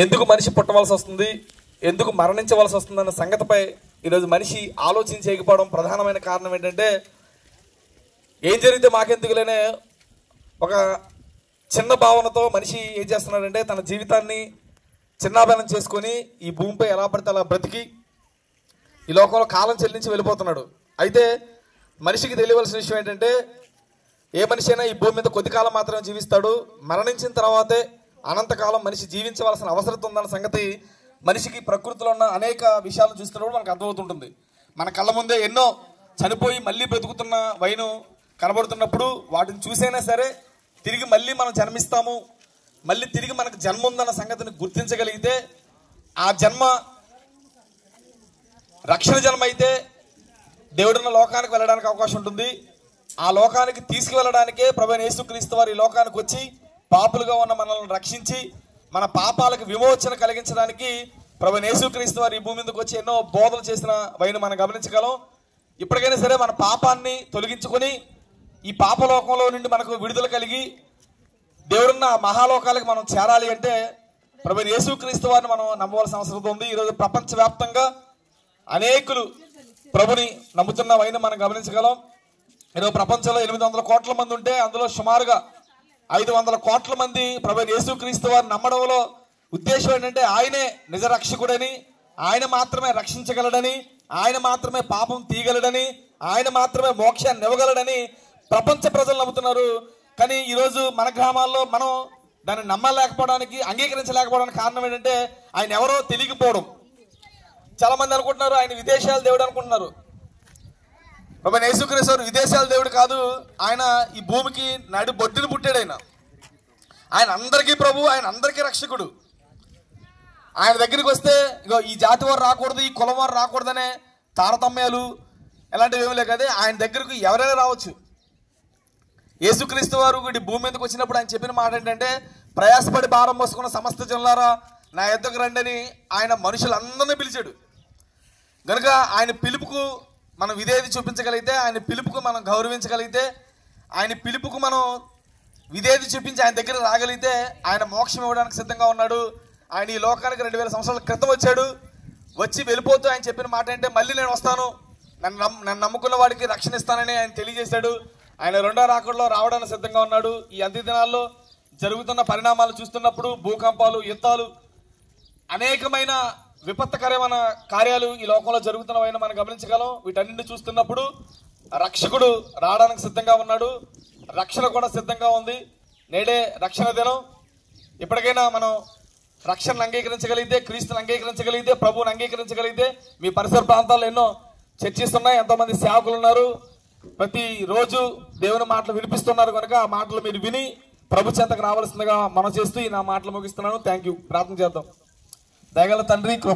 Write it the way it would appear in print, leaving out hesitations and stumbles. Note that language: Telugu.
ఎందుకు మనిషి పుట్టవలసి వస్తుంది, ఎందుకు మరణించవలసి వస్తుందన్న సంగతిపై ఈరోజు మనిషి ఆలోచన చేయకపోవడం ప్రధానమైన కారణం ఏంటంటే, ఏం జరిగితే మాకెందుకులేనే ఒక చిన్న భావనతో మనిషి ఏం చేస్తున్నాడంటే తన జీవితాన్ని చిన్నాభిన్నం చేసుకొని ఈ భూమిపై ఎలా పడితే అలా బ్రతికి ఈ లోకంలో కాలం చెల్లించి వెళ్ళిపోతున్నాడు. అయితే మనిషికి తెలియవలసిన విషయం ఏంటంటే, ఏ మనిషి అయినా ఈ భూమి మీద కొద్ది కాలం మాత్రమే జీవిస్తాడు. మరణించిన తర్వాతే అనంతకాలం మనిషి జీవించవలసిన అవసరం ఉందన్న సంగతి మనిషికి ప్రకృతిలో ఉన్న అనేక విషయాలను చూస్తున్నప్పుడు మనకు అర్థమవుతుంటుంది. మన కళ్ళ ముందే ఎన్నో చనిపోయి మళ్ళీ బ్రతుకుతున్న వైను కనబడుతున్నప్పుడు వాటిని చూసైనా సరే తిరిగి మళ్ళీ మనం జన్మిస్తాము, మళ్ళీ తిరిగి మనకు జన్మ ఉందన్న సంగతిని గుర్తించగలిగితే ఆ జన్మ రక్షణ జన్మ అయితే దేవుడున్న లోకానికి వెళ్ళడానికి అవకాశం ఉంటుంది. ఆ లోకానికి తీసుకువెళ్ళడానికే ప్రభువైన యేసుక్రీస్తు వారు ఈ లోకానికి వచ్చి పాపులుగా ఉన్న మనల్ని రక్షించి మన పాపాలకు విమోచన కలిగించడానికి ప్రభువైన యేసుక్రీస్తు వారు ఈ భూమి మీదకి వచ్చి ఎన్నో బోధలు చేసిన వైన మనం గమనించగలం. ఇప్పటికైనా సరే మన పాపాన్ని తొలగించుకొని ఈ పాపలోకంలో నుండి మనకు విడుదల కలిగి దేవుడున్న మహాలోకాలకు మనం చేరాలి అంటే ప్రభువైన యేసుక్రీస్తు వారిని మనం నమ్మవలసిన అవసరం ఉంది. ఈరోజు ప్రపంచవ్యాప్తంగా అనేకులు ప్రభుని నమ్ముతున్న వైన మనం గమనించగలం. ఈరోజు ప్రపంచంలో 800 కోట్ల మంది ఉంటే అందులో సుమారుగా 500 కోట్ల మంది ప్రభువైన యేసుక్రీస్తు వారిని నమ్మడంలో ఉద్దేశం ఏంటంటే ఆయనే నిజ రక్షకుడని, ఆయన మాత్రమే రక్షించగలడని, ఆయన మాత్రమే పాపం తీయగలడని, ఆయన మాత్రమే మోక్షాన్ని ఇవ్వగలడని ప్రపంచ ప్రజలు నమ్ముతున్నారు. కానీ ఈరోజు మన గ్రామాల్లో మనం దాన్ని నమ్మలేకపోవడానికి, అంగీకరించలేకపోవడానికి కారణం ఏంటంటే ఆయన ఎవరో తెలియకపోవడం. చాలా మంది అనుకుంటున్నారు ఆయన విదేశాల దేవుడు అనుకుంటున్నారు. ప్రభువైన యేసుక్రీస్తు వారు విదేశాల దేవుడు కాదు, ఆయన ఈ భూమికి నడి బొడ్డును పుట్టాడు. ఆయన అందరికీ ప్రభు, ఆయన అందరికీ రక్షకుడు. ఆయన దగ్గరికి వస్తే ఇగో ఈ జాతి వారు రాకూడదు, ఈ కులం వారు రాకూడదనే తారతమ్యాలు ఎలాంటివి ఏమీ లేవు కదా. ఆయన దగ్గరకు ఎవరైనా రావచ్చు. యేసుక్రీస్తు వారు ఈ భూమి మీదకి వచ్చినప్పుడు ఆయన చెప్పిన మాట ఏంటంటే, ప్రయాసపడి భారం మోసుకున్న సమస్త జనులారా నా యొద్దకు రండి అని ఆయన మనుషులందరినీ పిలిచాడు. కనుక ఆయన పిలుపుకు మనం విధేయత చూపించగలిగితే, ఆయన పిలుపుకు మనం గౌరవించగలిగితే, ఆయన పిలుపుకు మనం విధేయత చూపించి ఆయన దగ్గర రాగలిగితే ఆయన మోక్షం ఇవ్వడానికి సిద్ధంగా ఉన్నాడు. ఆయన ఈ లోకానికి 2000 సంవత్సరాల క్రితం వచ్చాడు. వచ్చి వెళ్ళిపోతూ ఆయన చెప్పిన మాట అంటే మళ్ళీ నేను వస్తాను, నన్ను నమ్ముకున్న వాడికి రక్షణ ఇస్తానని ఆయన తెలియజేశాడు. ఆయన రెండో రాకడలో రావడానికి సిద్ధంగా ఉన్నాడు. ఈ అంత్య దినాల్లో జరుగుతున్న పరిణామాలు చూస్తున్నప్పుడు భూకంపాలు, యుద్ధాలు, అనేకమైన విపత్కరమైన కార్యాలు ఈ లోకంలో జరుగుతున్నవైనా మనం గమనించగలం. వీటన్నింటినీ చూస్తున్నప్పుడు రక్షకుడు రావడానికి సిద్ధంగా ఉన్నాడు. రక్షణ కూడా సిద్ధంగా ఉంది. నేడే రక్షణ దినం. ఇప్పటికైనా మనం రక్షణను అంగీకరించగలిగితే, క్రీస్తుని అంగీకరించగలిగితే, ప్రభువుని అంగీకరించగలిగితే, మీ పరిసర ప్రాంతాల్లో ఎన్నో చర్చిస్ ఉన్నాయి, ఎంతోమంది సేవకులు ఉన్నారు, ప్రతిరోజు దేవుని మాటలు వినిపిస్తున్నారు. కనుక ఆ మాటలు మీరు విని ప్రభు చెంతకు రావాల్సిందిగా మనం చేస్తూ ఈ నా మాటలు ముగిస్తున్నాను. Thank you. ప్రార్థన చేద్దాం. దయగల తండ్రి, కృప